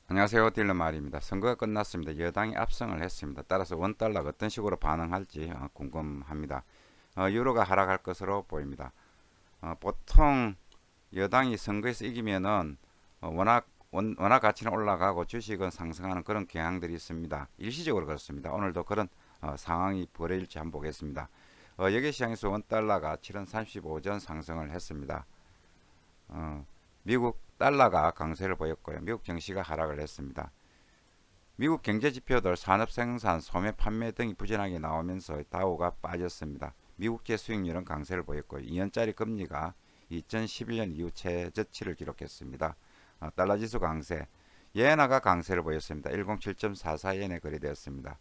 안녕하세요. 딜러 말입니다. 선거가 끝났습니다. 여당이 압승을 했습니다. 따라서 원달러가 어떤 식으로 반응할지 궁금합니다. 유로가 하락할 것으로 보입니다. 보통 여당이 선거에서 이기면은 원화 가치는 올라가고 주식은 상승하는 그런 경향들이 있습니다. 일시적으로 그렇습니다. 오늘도 그런 상황이 벌어질지 한번 보겠습니다. 여기 시장에서 원달러가 7원 35전 상승을 했습니다. 미국 달러가 강세를 보였고요. 미국 증시가 하락을 했습니다. 미국 경제 지표들 산업 생산, 소매 판매 등이 부진하게 나오면서 다우가 빠졌습니다. 미국제 수익률은 강세를 보였고 2년짜리 금리가 2011년 이후 최저치를 기록했습니다. 달러 지수 강세, 예나가 강세를 보였습니다. 107.44엔에 거래되었습니다.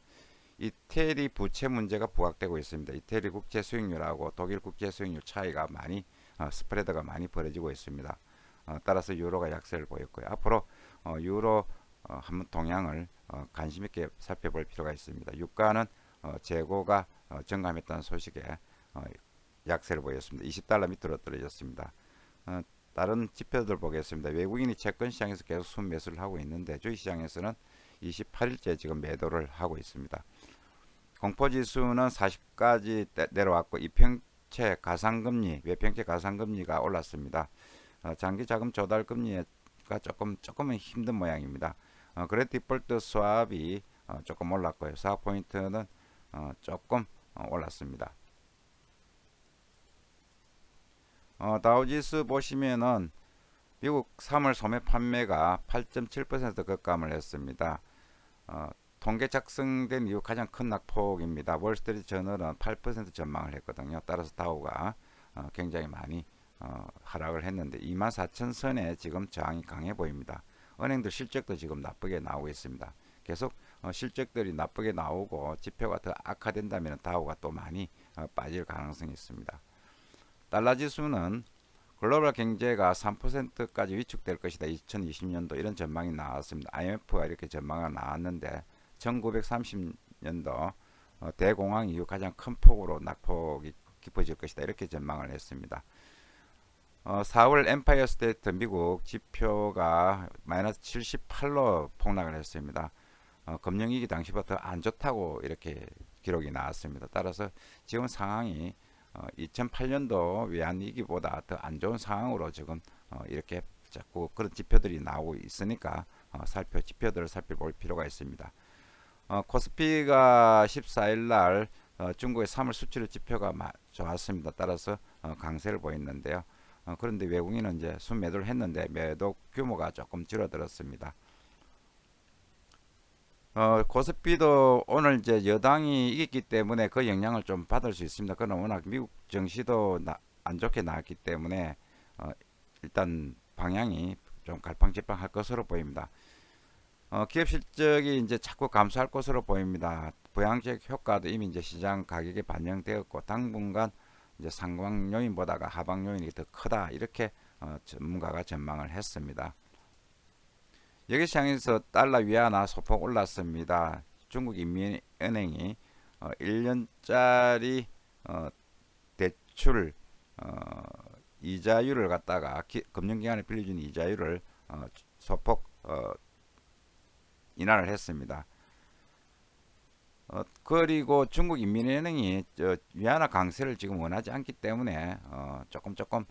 이태리 부채 문제가 부각되고 있습니다. 이태리 국제 수익률하고 독일 국제 수익률 차이가 많이 스프레드가 많이 벌어지고 있습니다. 따라서 유로가 약세를 보였고요. 앞으로 유로 한번 동향을 관심 있게 살펴볼 필요가 있습니다. 유가는 재고가 증감했다는 소식에 약세를 보였습니다. 20달러 밑으로 떨어졌습니다. 다른 지표들 보겠습니다. 외국인이 채권 시장에서 계속 순매수를 하고 있는데 주식시장에서는 28일째 지금 매도를 하고 있습니다. 공포지수는 40까지 내려왔고 이평채 가상금리, 외평채 가상금리가 올랐습니다. 장기 자금 조달 금리가 조금은 힘든 모양입니다. 그래 디폴트 스왑이 조금 올랐고요. 4포인트는 조금 올랐습니다. 다우지수 보시면은 미국 3월 소매 판매가 8.7% 급감을 했습니다. 통계 작성된 이후 가장 큰 낙폭입니다. 월스트리트 저널은 8% 전망을 했거든요. 따라서 다우가 굉장히 많이 하락을 했는데 24,000선에 지금 저항이 강해 보입니다. 은행들 실적도 지금 나쁘게 나오고 있습니다. 계속 실적들이 나쁘게 나오고 지표가 더 악화된다면 다우가 또 많이 빠질 가능성이 있습니다. 달러 지수는 글로벌 경제가 3%까지 위축될 것이다. 2020년도 이런 전망이 나왔습니다. IMF가 이렇게 전망이 나왔는데 1930년도 대공황 이후 가장 큰 폭으로 낙폭이 깊어질 것이다. 이렇게 전망을 했습니다. 4월 엠파이어 스테이트 미국 지표가 마이너스 78로 폭락을 했습니다. 금융위기 당시부터 안 좋다고 이렇게 기록이 나왔습니다. 따라서 지금 상황이 2008년도 외환위기보다 더 안 좋은 상황으로 지금 이렇게 자꾸 그런 지표들이 나오고 있으니까 지표들을 살펴볼 필요가 있습니다. 코스피가 14일 날 중국의 3월 수출 지표가 좋았습니다. 따라서 강세를 보였는데요. 그런데 외국인은 이제 순매도를 했는데 매도 규모가 조금 줄어들었습니다. 코스피도 오늘 이제 여당이 이겼기 때문에 그 영향을 좀 받을 수 있습니다. 그러나 워낙 미국 증시도 안 좋게 나왔기 때문에 일단 방향이 좀 갈팡질팡할 것으로 보입니다. 기업 실적이 이제 자꾸 감소할 것으로 보입니다. 부양적 효과도 이미 이제 시장 가격에 반영되었고 당분간 이제 상방 요인보다가 하방 요인이 더 크다 이렇게 전문가가 전망을 했습니다. 여기 시장에서 달러 위안화 소폭 올랐습니다. 중국 인민은행이 1년짜리 대출 이자율을 갖다가 금융기관에 빌려준 이자율을 소폭 인하를 했습니다. 그리고 중국 인민은행이 위안화 강세를 지금 원하지 않기 때문에 조금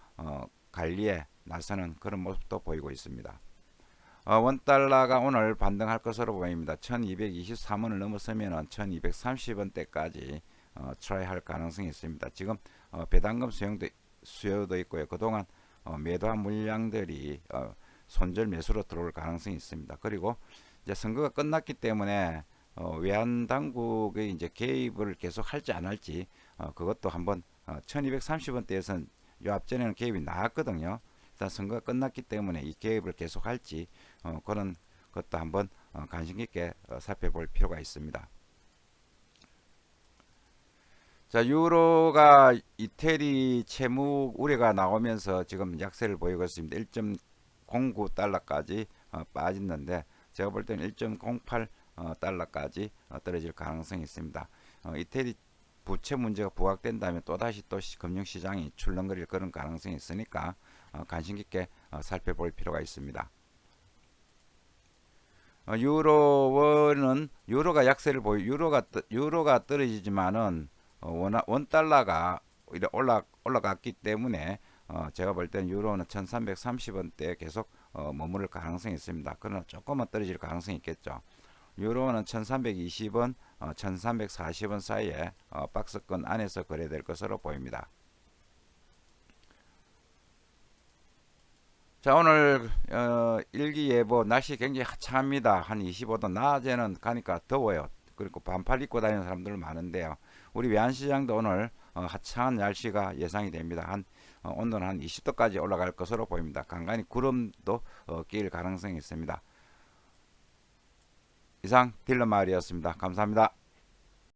관리에 나서는 그런 모습도 보이고 있습니다. 원달러가 오늘 반등할 것으로 보입니다. 1223원을 넘어서면 1230원대까지 트라이 할 가능성이 있습니다. 지금 배당금 수요도 있고요. 그동안 매도한 물량들이 손절 매수로 들어올 가능성이 있습니다. 그리고 이제 선거가 끝났기 때문에 외환 당국의 이제 개입을 계속 할지 안 할지 그것도 한번 1230원대에서는 요 앞전에는 개입이 나왔거든요. 일단 선거가 끝났기 때문에 이 개입을 계속 할지 그런 것도 한번 관심 깊게 살펴볼 필요가 있습니다. 자, 유로가 이태리 채무 우려가 나오면서 지금 약세를 보이고 있습니다. 1.09달러까지 빠졌는데 제가 볼 때는 1.08 달러까지 떨어질 가능성이 있습니다. 이태리 부채 문제가 부각된다면 또다시 또 금융시장이 출렁거릴 그런 가능성이 있으니까 관심 깊게 살펴볼 필요가 있습니다. 유로원은 유로가 약세를 유로가 떨어지지만은 원 달러가 이렇게 올라갔기 때문에 제가 볼 때는 유로는 1330원대에 계속 머무를 가능성이 있습니다. 그러나 조금은 떨어질 가능성이 있겠죠. 유로는 1320원, 1340원 사이에 박스권 안에서 거래될 것으로 보입니다. 자, 오늘 일기예보 날씨 굉장히 화창합니다. 한 25도, 낮에는 가니까 더워요. 그리고 반팔 입고 다니는 사람들 많은데요. 우리 외환시장도 오늘 화창한 날씨가 예상이 됩니다. 온도는 한 20도까지 올라갈 것으로 보입니다. 간간히 구름도 낄 가능성이 있습니다. 이상 딜러 마을이었습니다. 감사합니다.